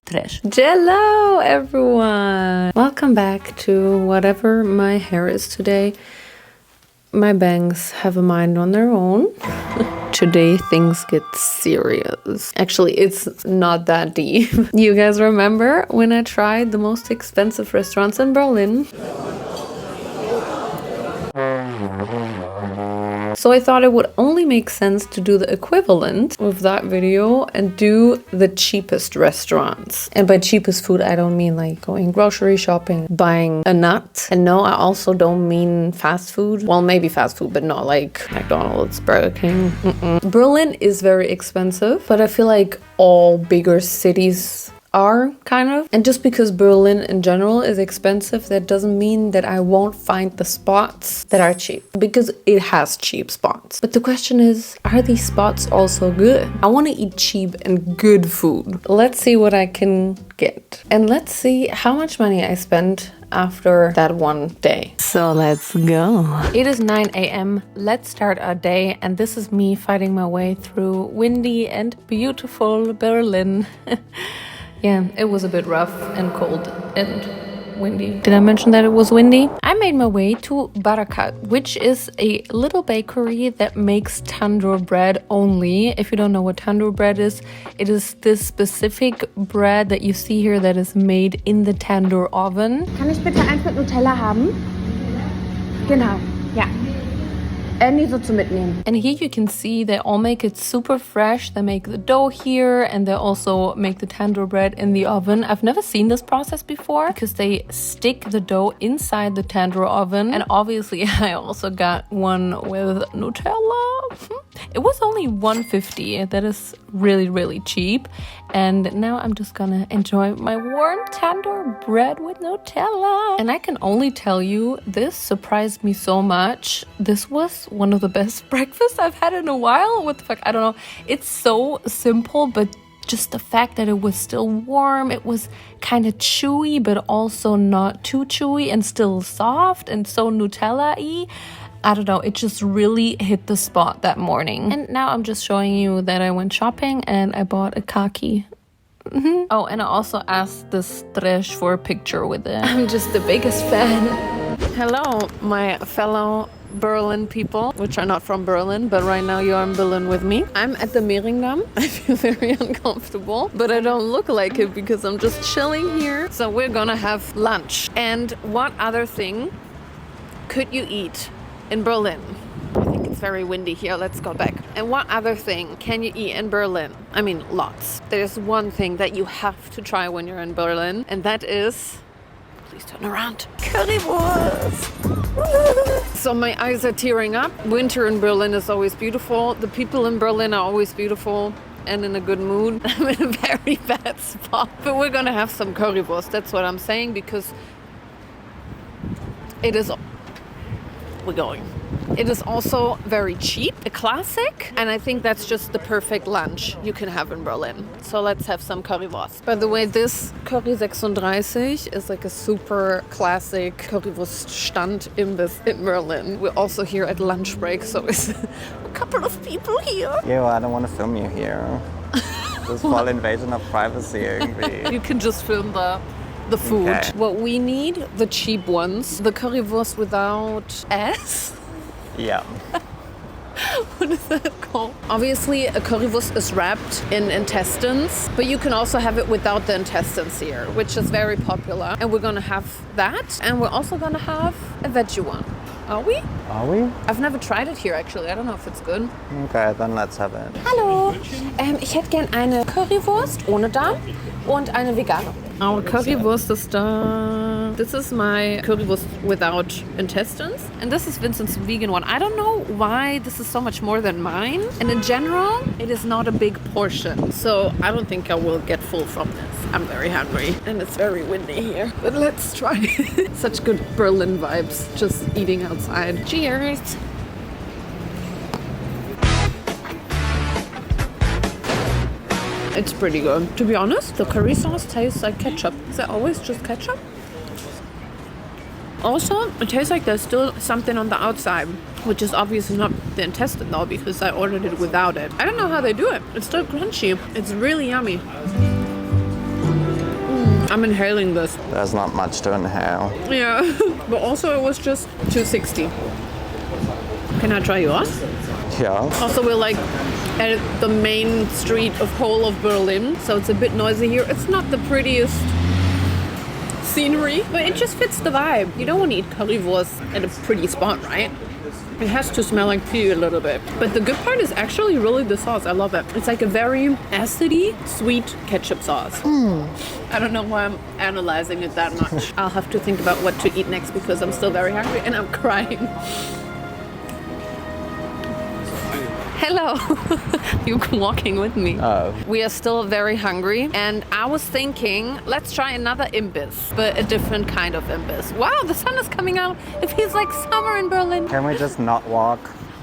Trash. Hello, everyone. Welcome back to whatever my hair is today. My bangs have a mind on their own. Today things get serious. Actually, it's not that deep. You guys remember when I tried the most expensive restaurants in Berlin? So I thought it would only make sense to do the equivalent with that video and do the cheapest restaurants. And by cheapest food, I don't mean like going grocery shopping, buying a nut. And no, I also don't mean fast food. Well, maybe fast food, but not like McDonald's, Burger King. Berlin is very expensive, but I feel like all bigger cities are kind of. And just because Berlin in general is expensive, that doesn't mean that I won't find the spots that are cheap, because it has cheap spots. But the question is, are these spots also good? I want to eat cheap and good food. Let's see what I can get. And let's see how much money I spent after that one day. So let's go. It is 9 a.m. Let's start our day. And this is me fighting my way through windy and beautiful Berlin. Yeah, it was a bit rough and cold and windy. Did I mention that it was windy? I made my way to Barakat, which is a little bakery that makes tandoor bread only. If you don't know what tandoor bread is, it is this specific bread that you see here that is made in the tandoor oven. Kann ich bitte eins mit Nutella haben? Genau, ja. Nie so zum Mitnehmen. And here you can see they all make it super fresh. They make the dough here and they also make the tandoor bread in the oven. I've never seen this process before because they stick the dough inside the tandoor oven. And obviously I also got one with Nutella. It was only $1.50. That is really, really cheap. And now I'm just gonna enjoy my warm tandoor bread with Nutella. And I can only tell you, this surprised me so much. This was one of the best breakfasts I've had in a while. What the fuck? I don't know. It's so simple, but just the fact that it was still warm, it was kind of chewy, but also not too chewy and still soft and so Nutella-y. I don't know, it just really hit the spot that morning. And now I'm just showing you that I went shopping and I bought a khaki. Oh, and I also asked this Stresh for a picture with it. I'm just the biggest fan. Hello, my fellow Berlin people, which are not from Berlin, but right now you are in Berlin with me. I'm at the Mehringdamm. I feel very uncomfortable, but I don't look like it because I'm just chilling here. So we're gonna have lunch. And what other thing could you eat in Berlin? I think it's very windy here. Let's go back. And what other thing can you eat in Berlin? I mean, lots. There's one thing that you have to try when you're in Berlin, and that is, please turn around, currywurst. So my eyes are tearing up. Winter in Berlin is always beautiful. The people in Berlin are always beautiful and in a good mood. I'm in a very bad spot. But we're gonna have some currywurst. That's what I'm saying, because it is... We're going. It is also very cheap, a classic, and I think that's just the perfect lunch you can have in Berlin. So let's have some currywurst. By the way, this Curry 36 is like a super classic currywurst stand imbiss in Berlin. We're also here at lunch break, so it's a couple of people here. Yeah, I don't want to film you here. This full invasion of privacy irgendwie. You can just film the food. Okay. What we need, the cheap ones, the currywurst without S. Yeah. What is that called? Obviously, a currywurst is wrapped in intestines, but you can also have it without the intestines here, which is very popular. And we're gonna have that, and we're also gonna have a veggie one. Are we? Are we? I've never tried it here, actually. I don't know if it's good. Okay, then let's have it. Hallo, ich hätte gern eine Currywurst ohne Darm und eine vegane. Our currywurst is done. This is my currywurst without intestines. And this is Vincent's vegan one. I don't know why this is so much more than mine. And in general, it is not a big portion. So I don't think I will get full from this. I'm very hungry. And it's very windy here. But let's try. Such good Berlin vibes, just eating outside. Cheers! It's pretty good. To be honest, the curry sauce tastes like ketchup. Is it always just ketchup? Also, it tastes like there's still something on the outside. which is obviously not the intestine though, because I ordered it without it. I don't know how they do it. It's still crunchy. It's really yummy. I'm inhaling this. There's not much to inhale. Yeah, but also it was just $2.60. Can I try yours? Yeah. Also, we're like at the main street of whole of Berlin, so it's a bit noisy here. It's not the prettiest scenery, but it just fits the vibe. You don't want to eat currywurst at a pretty spot, right? It has to smell like pee a little bit. But the good part is actually really the sauce. I love it. It's like a very acidy, sweet ketchup sauce. I don't know why I'm analyzing it that much. I'll have to think about what to eat next because I'm still very hungry and I'm crying. Hello. You're walking with me. Oh. We are still very hungry and I was thinking, let's try another imbiss, but a different kind of imbiss. Wow, the sun is coming out. It feels like summer in Berlin. Can we just not walk?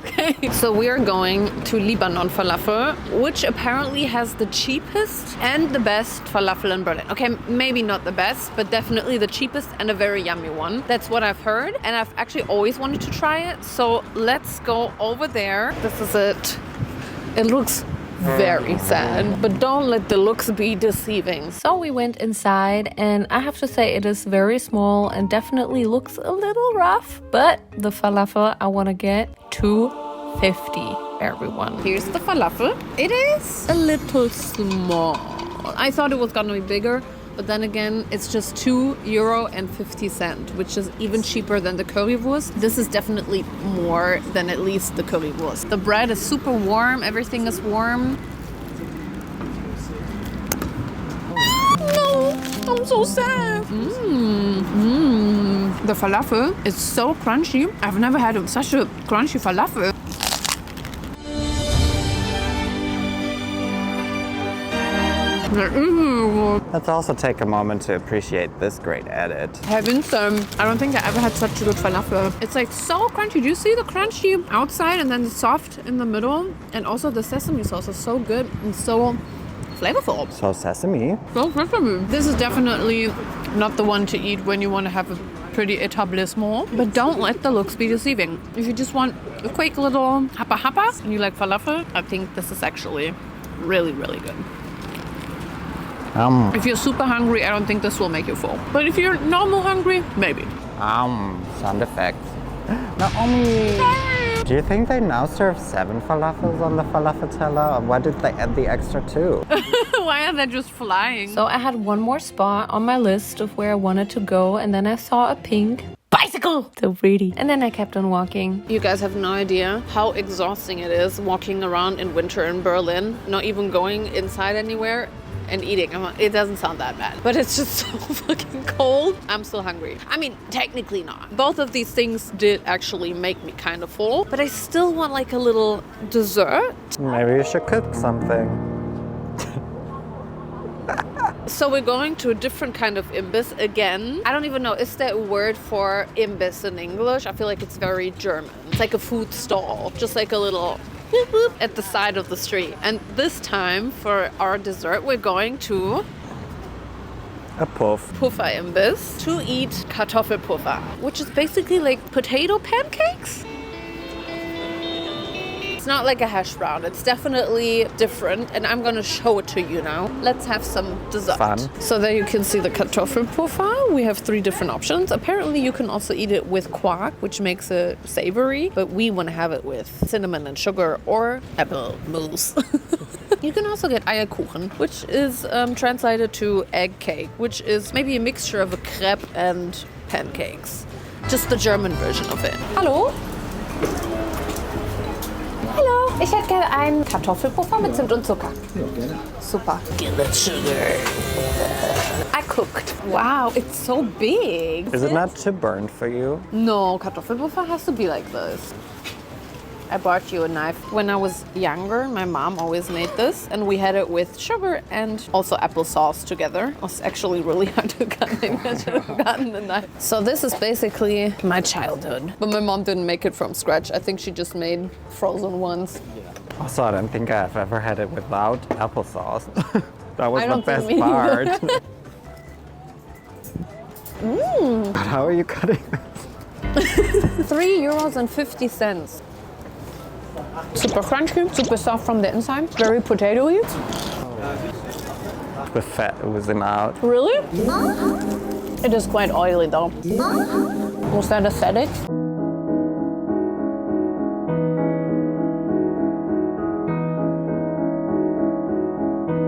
Okay. So we are going to Libanon Falafel, which apparently has the cheapest and the best falafel in Berlin. Okay, maybe not the best, but definitely the cheapest and a very yummy one. That's what I've heard, and I've actually always wanted to try it. So let's go over there. This is it. It looks very sad, but don't let the looks be deceiving. So we went inside and I have to say it is very small and definitely looks a little rough, but the falafel I want to get $2.50 everyone. Here's the falafel. It is a little small. I thought it was gonna be bigger, but then again, it's just €2.50, which is even cheaper than the currywurst. This is definitely more than at least the currywurst. The bread is super warm, everything is warm. No, I'm so sad. The falafel is so crunchy. I've never had such a crunchy falafel. Let's also take a moment to appreciate this great edit. Having some, I don't think I ever had such a good falafel. It's like so crunchy. Do you see the crunchy outside and then the soft in the middle? And also the sesame sauce is so good and so flavorful. So sesame. So sesame. This is definitely not the one to eat when you want to have a pretty etablissement, but don't let the looks be deceiving. If you just want a quick little hapa and you like falafel, I think this is actually really, really good. If you're super hungry, I don't think this will make you full. But if you're normal hungry, maybe. Sound effects. Naomi! Sorry. Do you think they now serve 7 falafels on the falafel teller? Or why did they add the extra 2? Why are they just flying? So I had one more spot on my list of where I wanted to go, and then I saw a pink bicycle. So pretty. And then I kept on walking. You guys have no idea how exhausting it is walking around in winter in Berlin, not even going inside anywhere and eating. It doesn't sound that bad, but it's just so fucking cold. I'm still hungry. I mean, technically not. Both of these things did actually make me kind of full, but I still want like a little dessert. Maybe you should cook something. So we're going to a different kind of imbiss again. I don't even know, is there a word for imbiss in English? I feel like it's very German. It's like a food stall, just like a little boop, boop, at the side of the street. And this time for our dessert, we're going to a Puffer imbiss to eat Kartoffelpuffer, which is basically like potato pancakes. It's not like a hash brown. It's definitely different, and I'm gonna show it to you now. Let's have some dessert. Fun. So there you can see the Kartoffelpuffer. We have 3 different options. Apparently you can also eat it with quark, which makes it savory, but we want to have it with cinnamon and sugar or apple mousse. You can also get Eierkuchen, which is translated to egg cake, which is maybe a mixture of a crepe and pancakes. Just the German version of it. Hallo? Hallo, ich hätte gerne einen Kartoffelpuffer mit Zimt und Zucker. Ja, gerne. Super. Give it sugar. I cooked. Wow, it's so big. Is it not too burnt for you? No, Kartoffelpuffer has to be like this. I bought you a knife. When I was younger, my mom always made this, and we had it with sugar and also applesauce together. It was actually really hard to cut. Maybe I should have gotten the knife. So this is basically my childhood. But my mom didn't make it from scratch. I think she just made frozen ones. Also, I don't think I've ever had it without applesauce. That was I the don't think best me part. either. But how are you cutting this? €3.50. Super crunchy, super soft from the inside, very potatoey. With fat oozing out. Really? It is quite oily though. Was that aesthetic?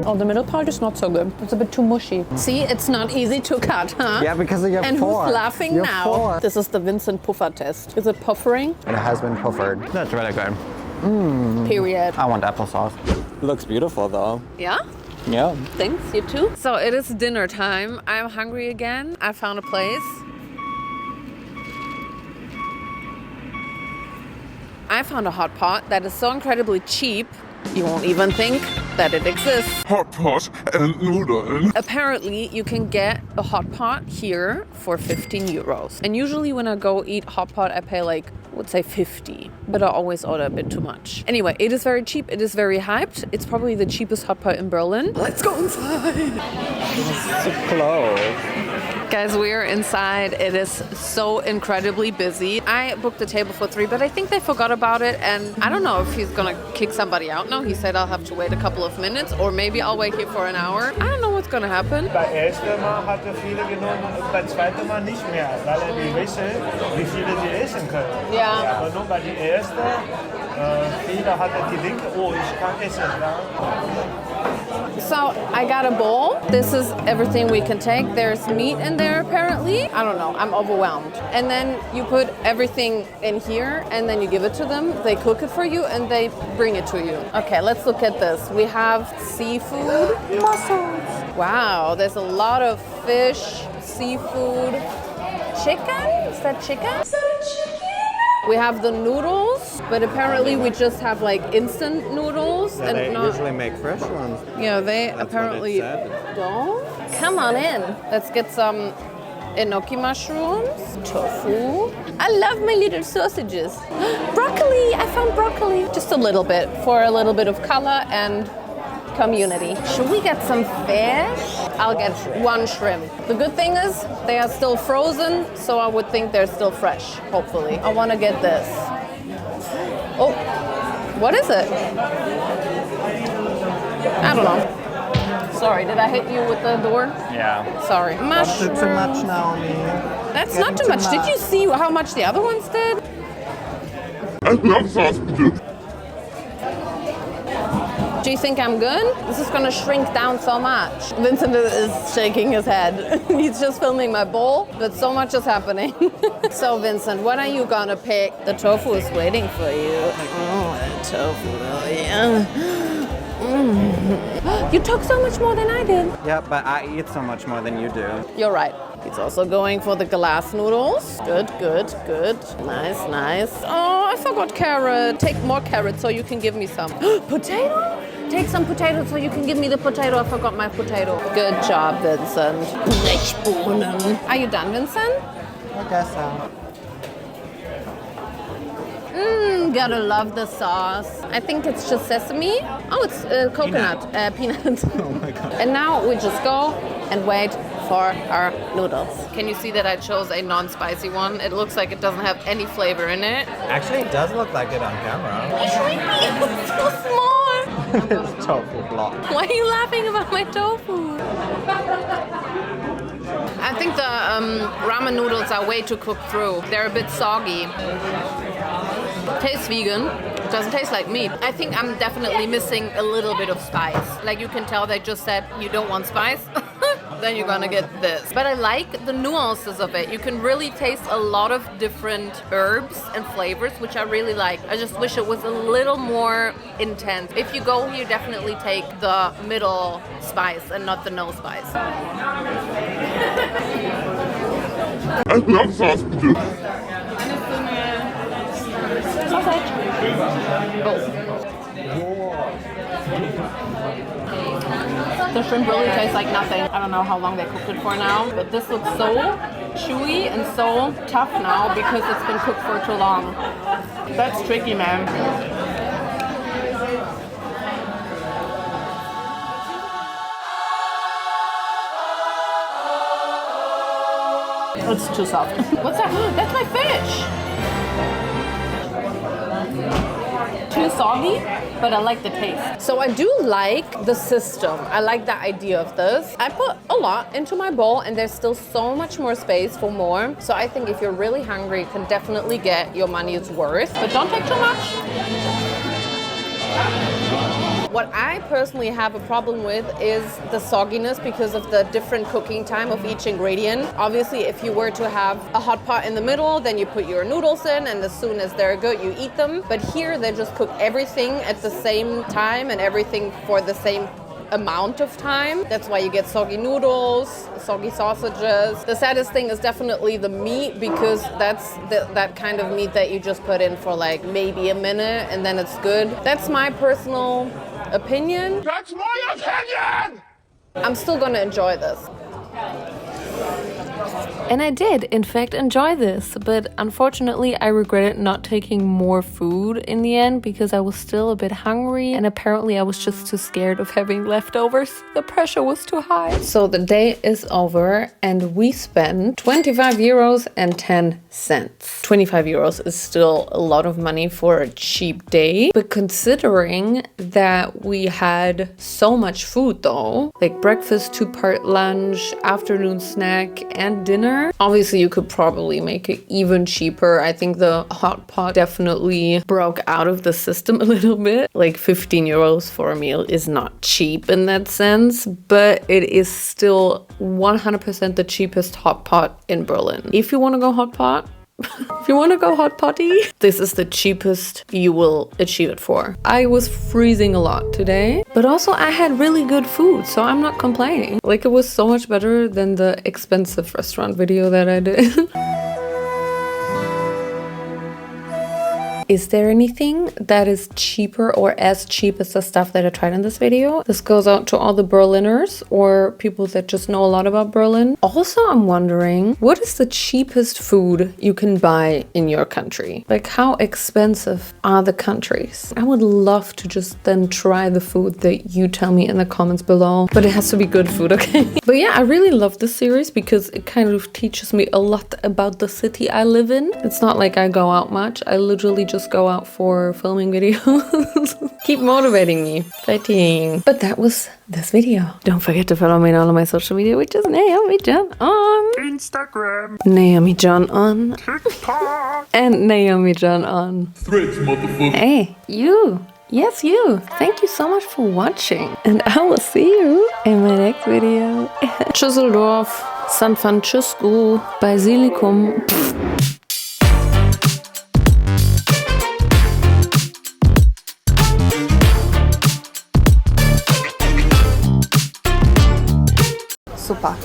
Oh, the middle part is not so good. It's a bit too mushy. See, it's not easy to cut, huh? Yeah, because of your And fork. who's laughing Your now? fork. This is the Vincent Puffer test. Is it puffering? It has been puffered. That's really good. Period. I want applesauce. Looks beautiful though. Yeah? Yeah. Thanks, you too. So it is dinner time. I'm hungry again. I found a place. I found a hot pot that is so incredibly cheap, you won't even think that it exists. Hot pot and Nudeln. Apparently, you can get a hot pot here for €15. And usually when I go eat hot pot, I pay like, I would say 50, but I always order a bit too much. Anyway, it is very cheap. It is very hyped. It's probably the cheapest hot pot in Berlin. Let's go inside. It's so close. Guys, we are inside. It is so incredibly busy. I booked a table for 3, but I think they forgot about it. And I don't know if he's gonna kick somebody out now. He said I'll have to wait a couple of minutes, or maybe I'll wait here for an hour. I don't know what's gonna happen. Bei ersten Mal hat viele genommen und beim zweiten Mal nicht mehr, weil die wissen, wie viele sie essen können. Ja. Aber nur bei den ersten, viele hatten die Denke, oh, ich kann essen. Ja. So I got a bowl. This is everything we can take. There's meat in there apparently. I don't know, I'm overwhelmed. And then you put everything in here and then you give it to them. They cook it for you and they bring it to you. Okay, let's look at this. We have seafood. Mussels. Wow, there's a lot of fish, seafood. Chicken? Is that chicken? We have the noodles, but apparently we just have like instant noodles. Yeah, and they not, usually make fresh ones. yeah, they That's apparently what it said. don't. Come on in. Let's get some enoki mushrooms, tofu. I love my little sausages. Broccoli, I found broccoli. Just a little bit for a little bit of color and community. Should we get some fish? I'll get 1 shrimp. The good thing is they are still frozen, so I would think they're still fresh, hopefully. I want to get this. Oh, what is it? I don't know. Sorry, did I hit you with the door? Yeah. Sorry. Don't do too much, Mushrooms. Naomi. That's not too much. Did you see how much the other ones did? Applesauce bitte. Do you think I'm good? This is gonna shrink down so much. Vincent is shaking his head. He's just filming my bowl, but so much is happening. So Vincent, what are you gonna pick? The tofu is waiting for you. Oh, the tofu, yeah. You took so much more than I did. Yeah, but I eat so much more than you do. You're right. He's also going for the glass noodles. Good, good, good. Nice, nice. Oh, I forgot carrot. Take more carrot so you can give me some. Potato? Take some potato so you can give me the potato. I forgot my potato. Good job, Vincent. Are you done, Vincent? I guess so. Gotta love the sauce. I think it's just sesame. Oh, it's coconut, peanut. Oh my god. And now we just go and wait for our noodles. Can you see that I chose a non-spicy one? It looks like it doesn't have any flavor in it. Actually, it does look like it on camera. It's so small. It's tofu block. Why are you laughing about my tofu? I think the ramen noodles are way too cooked through. They're a bit soggy. Tastes vegan. Doesn't taste like meat. I think I'm definitely missing a little bit of spice. Like you can tell they just said you don't want spice. Then you're gonna get this. But I like the nuances of it. You can really taste a lot of different herbs and flavors, which I really like. I just wish it was a little more intense. If you go here, definitely take the middle spice and not the no spice. Applesauce bitte. Sausage. Oh. The shrimp really tastes like nothing. I don't know how long they cooked it for now, but this looks so chewy and so tough now because it's been cooked for too long. That's tricky, man. It's too soft. What's that? That's my fish! Too soggy, but I like the taste. So I do like the system. I like the idea of this. I put a lot into my bowl and there's still so much more space for more. So I think if you're really hungry, you can definitely get your money's worth. But don't take too much. What I personally have a problem with is the sogginess because of the different cooking time of each ingredient. Obviously, if you were to have a hot pot in the middle, then you put your noodles in, and as soon as they're good, you eat them. But here, they just cook everything at the same time and everything for the same amount of time. That's why you get soggy noodles, soggy sausages. The saddest thing is definitely the meat, because that's that kind of meat that you just put in for like maybe a minute and then it's good. That's my personal opinion. That's my opinion! I'm still gonna enjoy this. And I did, in fact, enjoy this, but unfortunately I regretted not taking more food in the end because I was still a bit hungry and apparently I was just too scared of having leftovers. The pressure was too high. So the day is over and we spent 25 euros and 10 cents. 25 euros is still a lot of money for a cheap day, but considering that we had so much food though, like breakfast, 2-part lunch, afternoon snack and dinner, obviously you could probably make it even cheaper. I think the hot pot definitely broke out of the system a little bit. Like 15 euros for a meal is not cheap in that sense, but it is still 100% the cheapest hot pot in Berlin. If you want to go hot pot, if you want to go hot potty, this is the cheapest you will achieve it for. I was freezing a lot today, but also I had really good food, so I'm not complaining. Like, it was so much better than the expensive restaurant video that I did. Is there anything that is cheaper or as cheap as the stuff that I tried in this video? This goes out to all the Berliners or people that just know a lot about Berlin. Also, I'm wondering, what is the cheapest food you can buy in your country? Like, how expensive are the countries? I would love to just then try the food that you tell me in the comments below, but it has to be good food, okay? But yeah, I really love this series because it kind of teaches me a lot about the city I live in. It's not like I go out much. I literally just go out for filming videos. Keep motivating me. Fighting. But that was this video. Don't forget to follow me on all of my social media, which is Naomijon on Instagram, Naomijon on TikTok, and Naomijon on Threads, motherfucker. Hey, you. Yes, you. Thank you so much for watching. And I will see you in my next video. Tschüsseldorf, San Francisco, Basilikum. Super.